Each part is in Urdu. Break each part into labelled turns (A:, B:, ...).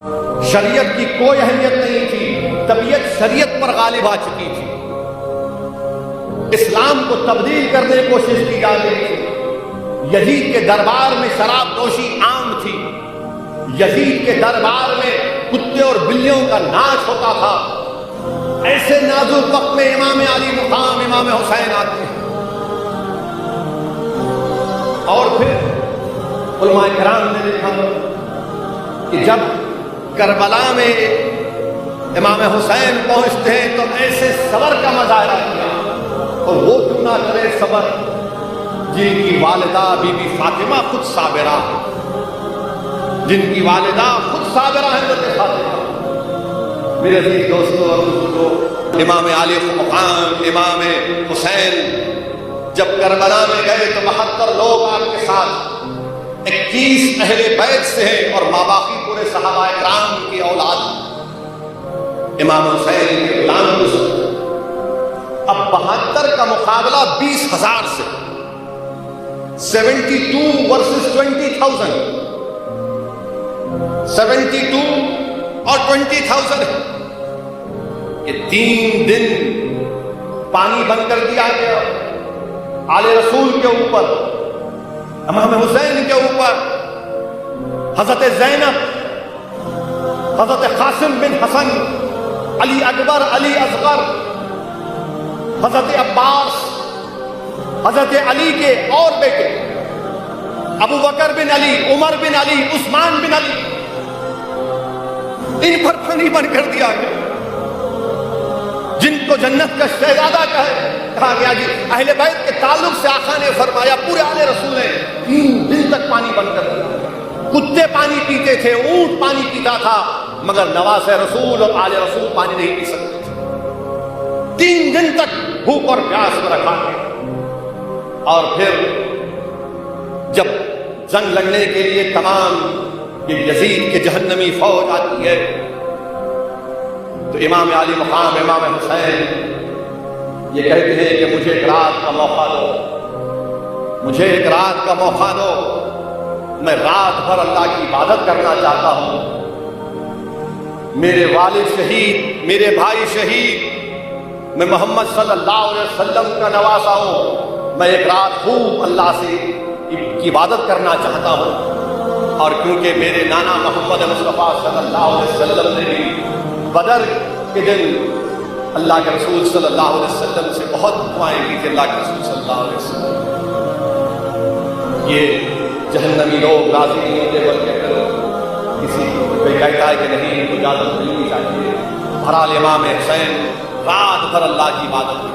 A: شریعت کی کوئی اہمیت نہیں تھی، طبیعت شریعت پر غالب آ چکی تھی، اسلام کو تبدیل کرنے کی کوشش کی جا رہی تھی۔ یزید کے دربار میں شراب نوشی عام تھی، یزید کے دربار میں کتے اور بلیوں کا ناچ ہوتا تھا۔ ایسے نازک وقت میں امام علی مقام امام حسین آتے ہیں، اور پھر علماء کرام نے لکھا کہ جب کربلا میں امام حسین پہنچتے ہیں تو ایسے صبر کا مظاہرہ کیا، اور وہ کیوں نہ کرے صبر جن کی والدہ بی بی فاطمہ خود صابرہ ہے، جن کی والدہ خود صابرہ ہے حضرت فاطمہ۔ میرے عزیز دوستو اور بزرگو، امام علی مقام امام حسین جب کربلا میں گئے تو 72 لوگ آپ کے ساتھ، 21 اہل بیت سے ہیں اور ماں باقی پورے صحابہ کرام کی اولاد، امام حسین کے غلام کو سب۔ اب 72 کا مقابلہ 20,000 سے، 72 ورسز 20,000، 72 اور 20,000 ہے۔ یہ 3 دن پانی بند کر دیا گیا آل رسول کے اوپر، امام حسین کے اوپر، حضرت زینب، حضرت قاسم بن حسن، علی اکبر، علی اصغر، حضرت عباس، حضرت علی کے اور بیٹے ابو بکر بن علی، عمر بن علی، عثمان بن علی، ان پر پانی بند کر دیا گیا۔ جن کو جنت کا شہزادہ کہا گیا، جی اہل بیت کے تعلق سے آقا نے فرمایا پورے آل رسول نے 3 دن تک پانی بند کر دیا۔ کتے پانی پیتے تھے، اونٹ پانی پیتا تھا، مگر نواز رسول اور آل رسول پانی نہیں پی سکتے تھے۔ 3 دن تک بھوک اور پیاس میں رکھا گیا۔ اور پھر جب جنگ لڑنے کے لیے تمام یزید کے جہنمی فوج آتی ہے تو امام علی مقام امام حسین یہ کہتے ہیں کہ مجھے ایک رات کا موقع دو، مجھے ایک رات کا موقع دو، میں رات بھر اللہ کی عبادت کرنا چاہتا ہوں۔ میرے والد شہید، میرے بھائی شہید، میں محمد صلی اللہ علیہ وسلم کا نواسا ہوں، میں ایک رات خوب اللہ سے کی عبادت کرنا چاہتا ہوں۔ اور کیونکہ میرے نانا محمد مصطفیٰ صلی اللہ علیہ وسلم نے بھی بدر کے دن اللہ کے رسول صلی اللہ علیہ وسلم سے بہت دعائیں کی تھی، اللہ کے رسول صلی اللہ علیہ وسلم یہ جہنمی لوگ راضی نہیں ہوتے، بلکہ کسی کوئی کہتا ہے کہ نہیں تو اجازت ملنی چاہیے۔ بہرحال امام حسین رات بھر اللہ کی عبادت کی،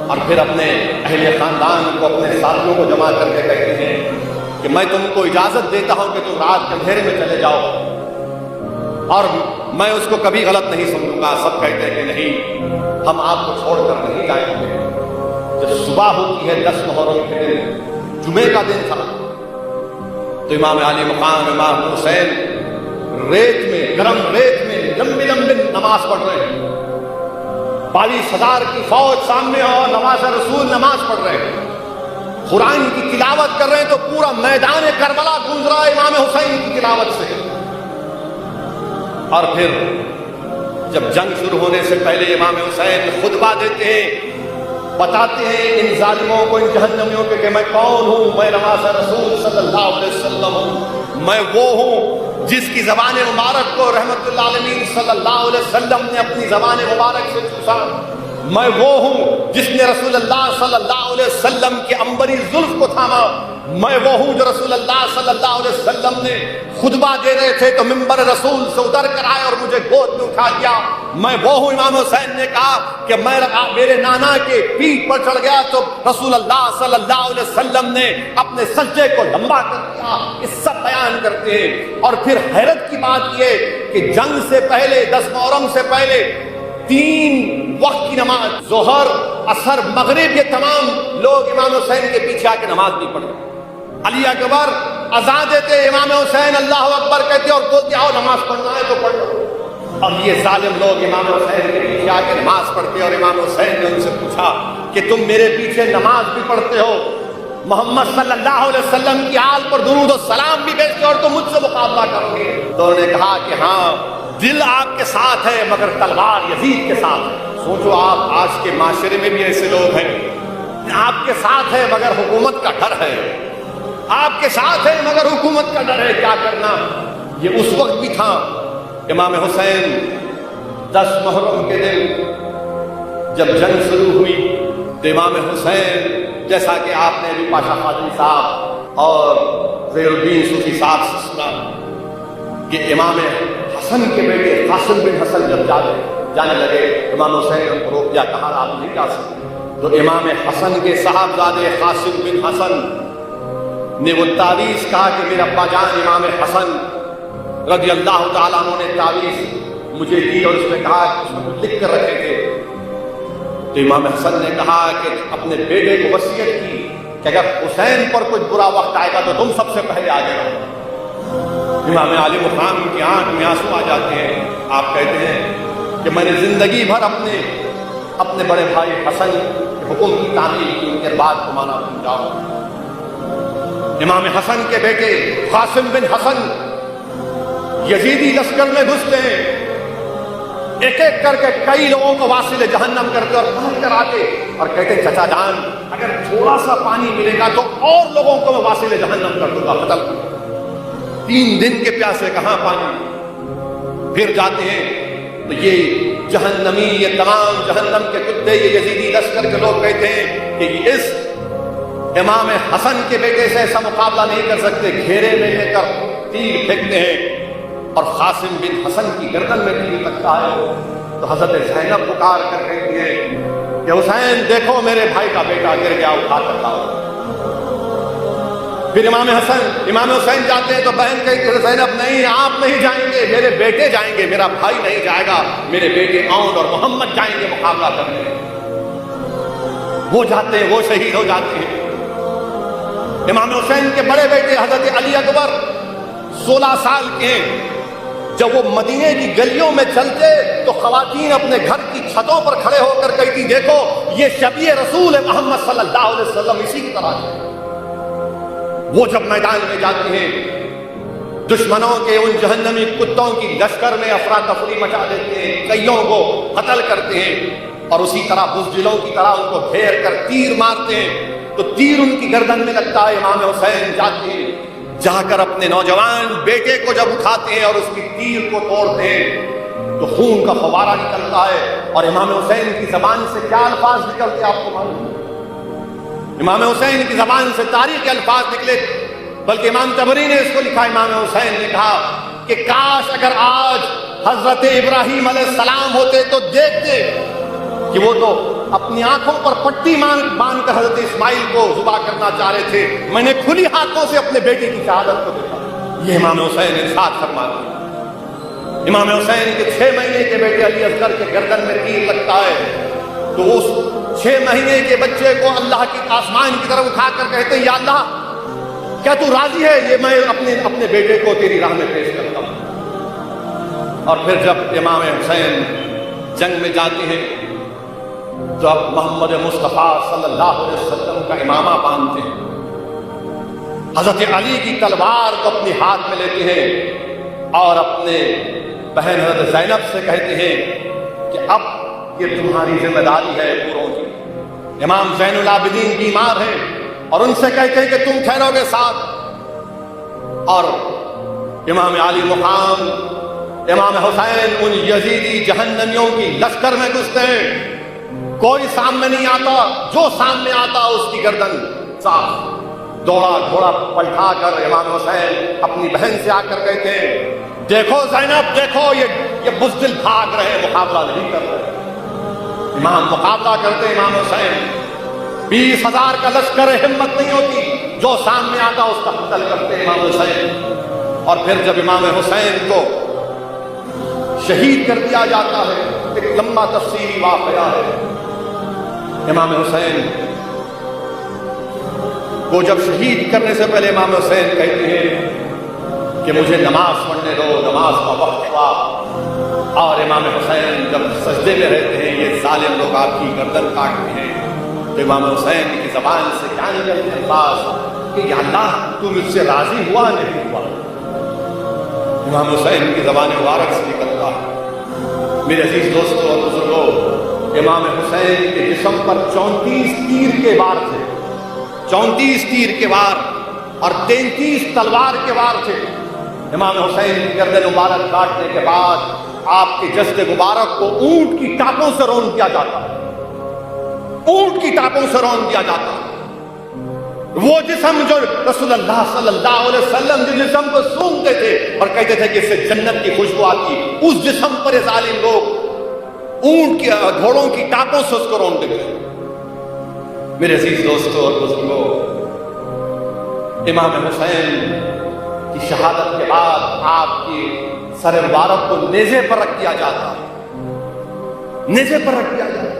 A: اور پھر اپنے اہل خاندان کو، اپنے ساتھیوں کو جمع کر کے کہتے ہیں کہ میں تم کو اجازت دیتا ہوں کہ تم رات کے اندھیرے میں چلے جاؤ، اور میں اس کو کبھی غلط نہیں سمجھوں گا۔ سب کہتے ہیں کہ نہیں، ہم آپ کو چھوڑ کر نہیں جائیں گے۔ جب صبح ہوتی ہے 10 محرم کے دن، جمعے کا دن تھا، تو امام علی مقام امام حسین ریت میں، گرم ریت میں لمبی لمبی نماز پڑھ رہے ہیں۔ 22,000 کی فوج سامنے اور نواز رسول نماز پڑھ رہے ہیں، قرآن کی تلاوت کر رہے ہیں، تو پورا میدان کربلا گونج رہا ہے امام حسین کی تلاوت سے۔ اور پھر جب جنگ شروع ہونے سے پہلے امام حسین خطبہ دیتے ہیں، بتاتے ہیں ان ظالموں کو، ان جہنمیوں کے کہ میں کون ہوں، میں نواز رسول صلی اللہ علیہ وسلم ہوں، میں وہ ہوں جس کی زبان مبارک کو رحمت اللہ علیہ صلی اللہ علیہ وسلم نے اپنی زبان مبارک سے چوسا، میں وہ ہوں جس نے رسول اللہ صلی اللہ علیہ وسلم کی عنبری زلف کو تھاما، میں وہ ہوں جو رسول اللہ صلی اللہ علیہ وسلم نے خطبہ دے رہے تھے تو منبر رسول سے اتر کر آئے اور مجھے گود میں اٹھا لیا، میں وہ ہوں۔ امام حسین نے کہا کہ میں میرے نانا کے پیٹھ پر چڑھ گیا تو رسول اللہ صلی اللہ علیہ وسلم نے اپنے سجدے کو لمبا کر دیا۔ یہ سب بیان کرتے ہیں۔ اور پھر حیرت کی بات یہ کہ جنگ سے پہلے، 10 محرم سے پہلے 3 وقت کی نماز، ظہر، عصر، مغرب، یہ تمام لوگ امام حسین کے پیچھے آ کے نماز نہیں پڑھتے۔ علی اکبر اذان دیتے، امام حسین اللہ اکبر کہتے اور بولتے آؤ نماز پڑھنا ہے تو پڑھ لو۔ اب یہ ظالم لوگ امام حسین کے پیچھے آ کے نماز پڑھتے، اور امام حسین نے ان سے پوچھا کہ تم میرے پیچھے نماز بھی پڑھتے ہو، محمد صلی اللہ علیہ وسلم کی آل پر درود و سلام بھی بھیجتے اور تم مجھ سے مقابلہ کرو گے؟ تو انہوں نے کہا کہ ہاں دل آپ کے ساتھ ہے مگر تلوار یزید کے ساتھ ہے۔ سوچو آپ آج کے معاشرے میں بھی ایسے لوگ ہیں، آپ کے ساتھ ہے مگر حکومت کا ڈر ہے، آپ کے ساتھ ہے مگر حکومت کا ڈر ہے، کیا کرنا؟ یہ اس وقت بھی تھا۔ امام حسین 10 محرم کے دن جب جنگ شروع ہوئی تو امام حسین جیسا کہ آپ نے ابھی پاشا قادری صاحب اور زیر الدین صوفی صاحب سے سنا کہ امام حسن کے بیٹے قاسم بن حسن جب جانے لگے امام حسین نے ان کو روک دیا، کہا آپ نہیں جا سکتے۔ تو امام حسن کے صاحبزادے قاسم بن حسن نے وہ تعویذ کہا کہ میرا ابا جان امام حسن رضی اللہ تعالیٰ عنہ نے تعویذ مجھے دی اور اس میں کہا کہ اس میں لکھ کر رکھے تھے۔ تو امام حسن نے کہا کہ اپنے بیٹے کو وصیت کی کہ اگر حسین پر کچھ برا وقت آئے گا تو تم سب سے پہلے آگے رہو۔ امام علی مقام کی آنکھ میں آنسو آ جاتے ہیں، آپ کہتے ہیں کہ میں نے زندگی بھر اپنے بڑے بھائی حسن کے حکم کی تعمیل کی، ان کے بعد کو مانا تم جاؤ۔ امام حسن کے بیٹے قاسم بن حسن یزیدی لشکر میں گھستے ہیں، ایک ایک کر کے کئی لوگوں کو واصل جہنم کرتے اور پکڑ کر آتے اور کہتے چچا جان اگر تھوڑا سا پانی ملے گا تو اور لوگوں کو میں واصل جہنم کر دوں گا، قتل 3 دن کے پیاسے کہاں پانی؟ پھر جاتے ہیں تو یہ جہنمی، یہ تمام جہنم کے کتے، یہ یزیدی لشکر کے لوگ کہتے ہیں کہ اس امام حسن کے بیٹے سے ایسا مقابلہ نہیں کر سکتے، گھیرے میں لے کر تیر پھینکتے ہیں اور قاسم بن حسن کی گردن میں تیر لگتا ہے۔ تو حضرت زینب پکار کر کہتی ہے کہ حسین دیکھو میرے بھائی کا بیٹا گر گیا، اٹھا کر لاؤ۔ پھر امام حسین جاتے ہیں تو بہن کہتی ہے زینب نہیں آپ نہیں جائیں گے، میرے بیٹے جائیں گے، میرا بھائی نہیں جائے گا، میرے بیٹے اون اور محمد جائیں گے مقابلہ کرنے۔ وہ جاتے ہیں، وہ شہید ہو جاتے ہیں۔ امام حسین کے بڑے بیٹے حضرت علی اکبر 16 سال کے ہیں، جب وہ مدینے کی گلیوں میں چلتے تو خواتین اپنے گھر کی چھتوں پر کھڑے ہو کر کہتی دیکھو یہ شبیہ رسول ہے محمد صلی اللہ علیہ وسلم، اسی کی طرح ہے۔ وہ جب میدان میں جاتے ہیں دشمنوں کے ان جہنمی کتوں کی لشکر میں افراتفری مچا دیتے ہیں، کئیوں کو قتل کرتے ہیں اور اسی طرح بزدلوں کی طرح ان کو گھیر کر تیر مارتے ہیں تو تیر ان کی گردن میں لگتا ہے۔ امام حسین جاتے ہیں، جا کر اپنے نوجوان بیٹے کو جب اٹھاتے ہیں اور اس کی تیر کو توڑتے ہیں تو خون کا فوارہ نکلتا ہے اور امام حسین کی زبان سے کیا الفاظ نکلتے آپ کو معلوم ہے؟ امام حسین کی زبان سے تاریخ کے الفاظ نکلے، بلکہ امام طبری نے اس کو لکھا، امام حسین نے کہا کہ کاش اگر آج حضرت ابراہیم علیہ السلام ہوتے تو دیکھتے کہ وہ تو اپنی آنکھوں پر پٹی باندھ کر حضرت اسماعیل کو ذبح کرنا چاہ رہے تھے، میں نے کھلی ہاتھوں سے اپنے بیٹے کی شہادت کو دیکھا۔ یہ امام حسین ارشاد فرماتے ہیں۔ امام حسین کے 6 مہینے کے بیٹے علی اصغر کے گردن میں تیر لگتا ہے تو اس 6 مہینے کے بچے کو اللہ کی آسمان کی طرف اٹھا کر کہتے ہیں یا اللہ کیا تو راضی ہے یہ میں اپنے بیٹے کو تیری راہ میں پیش کرتا ہوں۔ اور پھر جب امام حسین جنگ میں جاتے ہیں تو اب محمد مصطفیٰ صلی اللہ علیہ وسلم کا امامہ باندھتے ہیں، حضرت علی کی تلوار کو اپنے ہاتھ میں لیتے ہیں اور اپنے بہن حضرت زینب سے کہتے ہیں کہ اب یہ تمہاری ذمہ داری ہے پوروں کی۔ امام زین العابدین بیمار ہیں اور ان سے کہتے ہیں کہ تم ٹھہرو گے ساتھ، اور امام علی مقام امام حسین ان یزیدی جہنمیوں کی لشکر میں گھستے ہیں، کوئی سامنے نہیں آتا، جو سامنے آتا اس کی گردن صاف۔ دوڑا گھوڑا پلٹا کر امام حسین اپنی بہن سے آ کر کہتے ہیں دیکھو زینب دیکھو یہ بزدل بھاگ رہے ہیں، مقابلہ نہیں کر رہے۔ امام مقابلہ کرتے امام حسین، 20,000 کا لشکر ہمت نہیں ہوتی، جو سامنے آتا اس کا قتل کرتے امام حسین۔ اور پھر جب امام حسین کو شہید کر دیا جاتا ہے، ایک لمبا تفصیلی واقعہ ہے۔ امام حسین کو جب شہید کرنے سے پہلے امام حسین کہتے ہیں کہ مجھے نماز پڑھنے دو، نماز کا وقت ہوا، اور امام حسین جب سجدے میں رہتے ہیں یہ ظالم لوگ آپ کی گردن کاٹتے ہیں، تو امام حسین کی زبان سے کیا نکلتے الفاظ کہ یا اللہ تو مجھ سے راضی ہوا نہیں ہوا. امام حسین کی زبان مبارک سے نکلتا ہے. میرے عزیز دوستوں اور بزرگوں، امام حسین کے جسم پر 34 تیر کے وار تھے، 34 تیر کے وار اور 33 تلوار کے وار تھے. امام حسین کی گردن مبارک کاٹنے کے بعد آپ کے جسد مبارک کو اونٹ کی ٹانکوں سے رون دیا جاتا ہے، اونٹ کی ٹانکوں سے رون دیا جاتا ہے. وہ جسم جو رسول اللہ صلی اللہ علیہ وسلم جس جسم کو سونگتے تھے اور کہتے تھے کہ اس سے جنت کی خوشبو آتی، اس جسم پر یہ ظالم لوگ اونٹ کی گھوڑوں کی ٹانکوں سے اس کو رونتے تھے. میرے عزیز دوستوں اور بزرگوں، امام حسین کی شہادت کے بعد آپ کی سر مبارک کو نیزے پر رکھ دیا جاتا، نیزے پر رکھ دیا جاتا.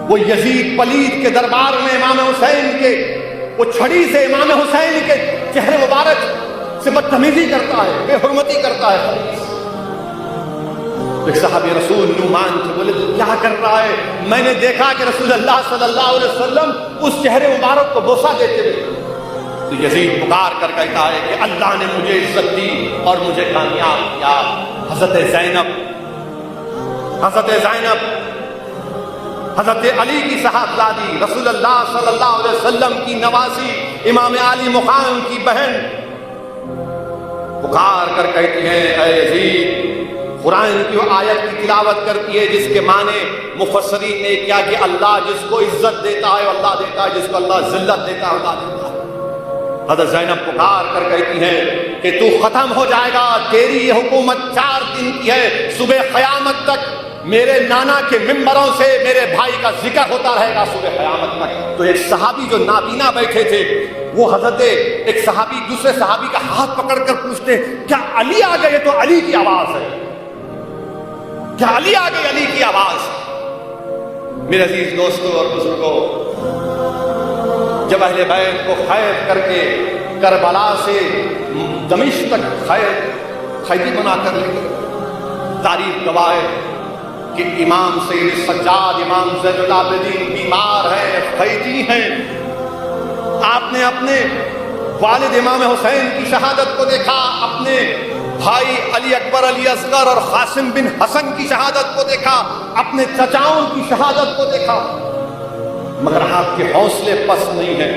A: وہ یزید پلید کے دربار میں امام حسین کے وہ چھڑی سے امام حسین کے چہرے مبارک سے بدتمیزی کرتا ہے، بے حرمتی کرتا ہے. ایک صحابی رسول نعمان تھے، بولے تو کیا کر رہا ہے؟ میں نے دیکھا کہ رسول اللہ صلی اللہ علیہ وسلم اس چہرے مبارک کو بوسہ دیتے ہوئے. تو یزید پکار کر کہتا ہے کہ اللہ نے مجھے عزت دی اور مجھے کامیاب کیا. حضرت زینب حضرت علی کی صاحبزادی، رسول اللہ صلی اللہ علیہ وسلم کی نوازی، امام علی مقام کی بہن، پکار کر کہتی ہیں اے یزید، قرآن کی وہ آیت کی تلاوت کرتی ہے جس کے معنی مفسرین نے کیا کہ اللہ جس کو عزت دیتا ہے اللہ دیتا ہے، جس کو اللہ ذلت دیتا ہے اللہ دیتا ہے. حضرت زینب پکار کر کہتی ہیں کہ تو ختم ہو جائے گا، تیری یہ حکومت 4 دن کی ہے، صبح قیامت تک میرے نانا کے ممبروں سے میرے بھائی کا ذکر ہوتا رہے گا صبح قیامت تک. تو ایک صحابی جو نابینا بیٹھے تھے وہ حضرت ایک صحابی دوسرے صحابی کا ہاتھ پکڑ کر پوچھتے کیا علی آ گئے؟ تو علی کی آواز ہے، کیا علی آ گئی؟ علی کی آواز. میرے عزیز دوستوں اور بزرگوں، جب اہل بیت کو قید کر کے کربلا سے دمشق تک قیدی بنا کر لے گئے، تاریخ گواہ ہے کہ امام سید سجاد، امام زین العابدین بیمار ہیں، قیدی ہیں. آپ نے اپنے والد امام حسین کی شہادت کو دیکھا، اپنے بھائی علی اکبر، علی اصغر اور قاسم بن حسن کی شہادت کو دیکھا، اپنے چچاؤں کی شہادت کو دیکھا، مگر آپ کے حوصلے پست نہیں ہیں.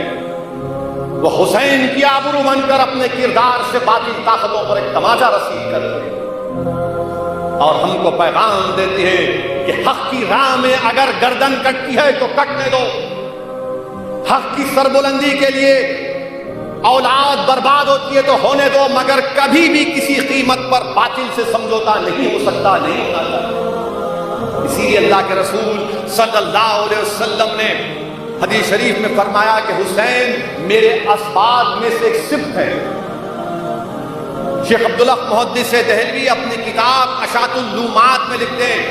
A: وہ حسین کی آبرو بن کر اپنے کردار سے باطل طاقتوں پر ایک تماچا رسید کر رہے اور ہم کو پیغام دیتے ہیں کہ حق کی راہ میں اگر گردن کٹتی ہے تو کٹنے دو. حق کی سربلندی کے لیے اولاد برباد ہوتی ہے تو ہونے دو، مگر کبھی بھی کسی قیمت پر باطل سے سمجھوتا نہیں ہو سکتا، نہیں ہونا چاہیے. اسی لیے اللہ کے رسول صلی اللہ علیہ وسلم نے حدیث شریف میں فرمایا کہ حسین میرے اسباط میں سے ایک صفت ہے. شیخ عبداللہ محدث دہلوی اپنی کتاب اشاعت العلومات میں لکھتے ہیں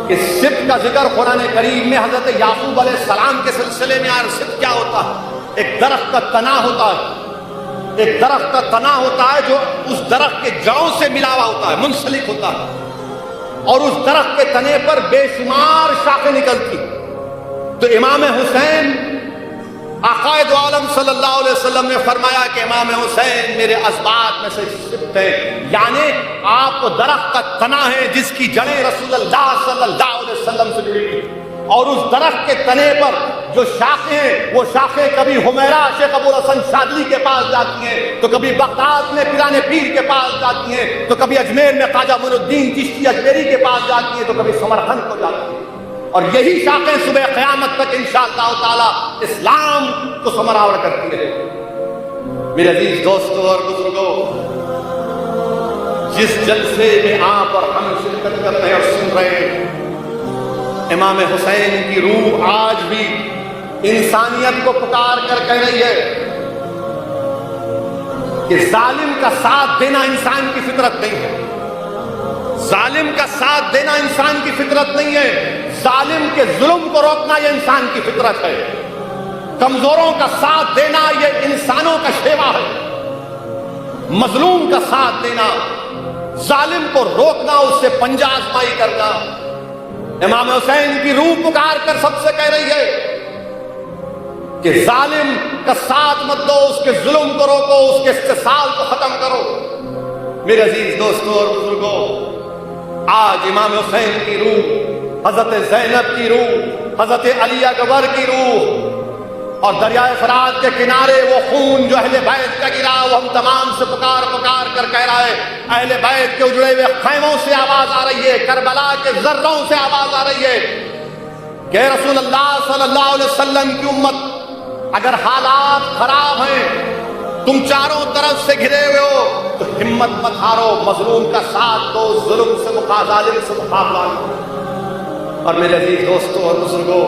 A: کہ صفت کا ذکر قرآن کریم میں حضرت یعقوب علیہ السلام کے سلسلے میں آیا. صفت کیا ہوتا ہے؟ ایک درخت کا تنا ہوتا ہے، ایک درخت کا تنا ہوتا ہے جو اس درخت کے جڑوں سے ملا ہوا ہوتا ہے، منسلک ہوتا ہے، اور اس درخت کے تنے پر بے شمار شاخیں نکلتی. تو امام حسین، آقائد عالم صلی اللہ علیہ وسلم نے فرمایا کہ امام حسین میرے اسباط میں سے صفت ہے، یعنی آپ کو درخت کا تنا ہے جس کی جڑیں رسول اللہ صلی اللہ علیہ وسلم سے جڑی ہوئی، اور اس درخت کے تنے پر جو شاخیں ہیں وہ شاخیں کبھی حمیرہ شیخ ابو الحسن شاذلی کے پاس جاتی ہیں، تو کبھی بغداد میں پیران پیر کے پاس جاتی ہیں، تو کبھی اجمیر میں خواجہ معین الدین چشتی اجمیری کے پاس جاتی ہیں، تو کبھی سمرقند کو جاتی ہیں. اور یہی شاخیں صبح قیامت تک انشاءاللہ تعالی اسلام کو سمراور کرتی رہے. میرے عزیز دوستوں اور بزرگوں، جس جلسے میں آپ اور ہم شرکت کر رہے ہیں اور سن رہے ہیں، امام حسین کی روح آج بھی انسانیت کو پکار کر کہہ رہی ہے کہ ظالم کا ساتھ دینا انسان کی فطرت نہیں ہے، ظالم کا ساتھ دینا انسان کی فطرت نہیں ہے، ظالم کے ظلم کو روکنا یہ انسان کی فطرت ہے، کمزوروں کا ساتھ دینا یہ انسانوں کا شیوا ہے، مظلوم کا ساتھ دینا، ظالم کو روکنا، اس سے پنجہ آزمائی کرنا امام حسین کی روح پکار کر سب سے کہہ رہی ہے کہ ظالم کا ساتھ مت دو، اس کے ظلم کو روکو، اس کے استحصال کو ختم کرو۔ میرے عزیز دوستوں اور بزرگوں، آج امام حسین کی روح، حضرت زینب کی روح، حضرت علی اکبر کی روح اور دریائے فرات کے کنارے وہ خون جو اہل بیت کا گرا، وہ ہم تمام سے پکار پکار کر کہہ رہا ہے۔ اہل بیت کے اجڑے ہوئے خیموں سے آواز آ رہی ہے، کربلا کے ذروں سے آواز آ رہی ہے کہ رسول اللہ صلی اللہ علیہ وسلم کی امت، اگر حالات خراب ہیں، تم چاروں طرف سے گھرے ہوئے ہو، تو ہمت مت ہارو، مظلوم کا ساتھ دو، ظلم سے ظالم سے مقابلہ کرو۔ اور میرے عزیز دوستوں اور بزرگوں،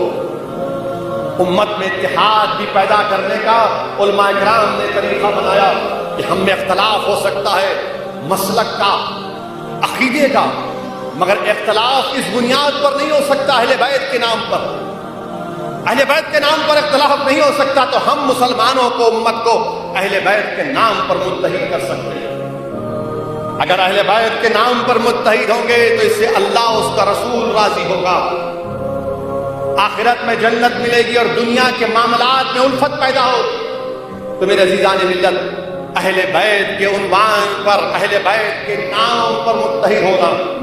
A: امت میں اتحاد بھی پیدا کرنے کا علماء کرام نے طریقہ بنایا کہ ہم میں اختلاف ہو سکتا ہے مسلک کا، عقیدے کا، مگر اختلاف اس بنیاد پر نہیں ہو سکتا اہل بیت کے نام پر۔ اہل بیت کے نام پر اختلاف نہیں ہو سکتا، تو ہم مسلمانوں کو، امت کو اہل بیت کے نام پر متحد کر سکتے ہیں۔ اگر اہل بیت کے نام پر متحد ہوں گے تو اس سے اللہ، اس کا رسول راضی ہوگا، آخرت میں جنت ملے گی، اور دنیا کے معاملات میں الفت پیدا ہو۔ تو میرے عزیزان ملت، اہل بیت کے عنوان پر، اہل بیت کے نام پر متحد ہونا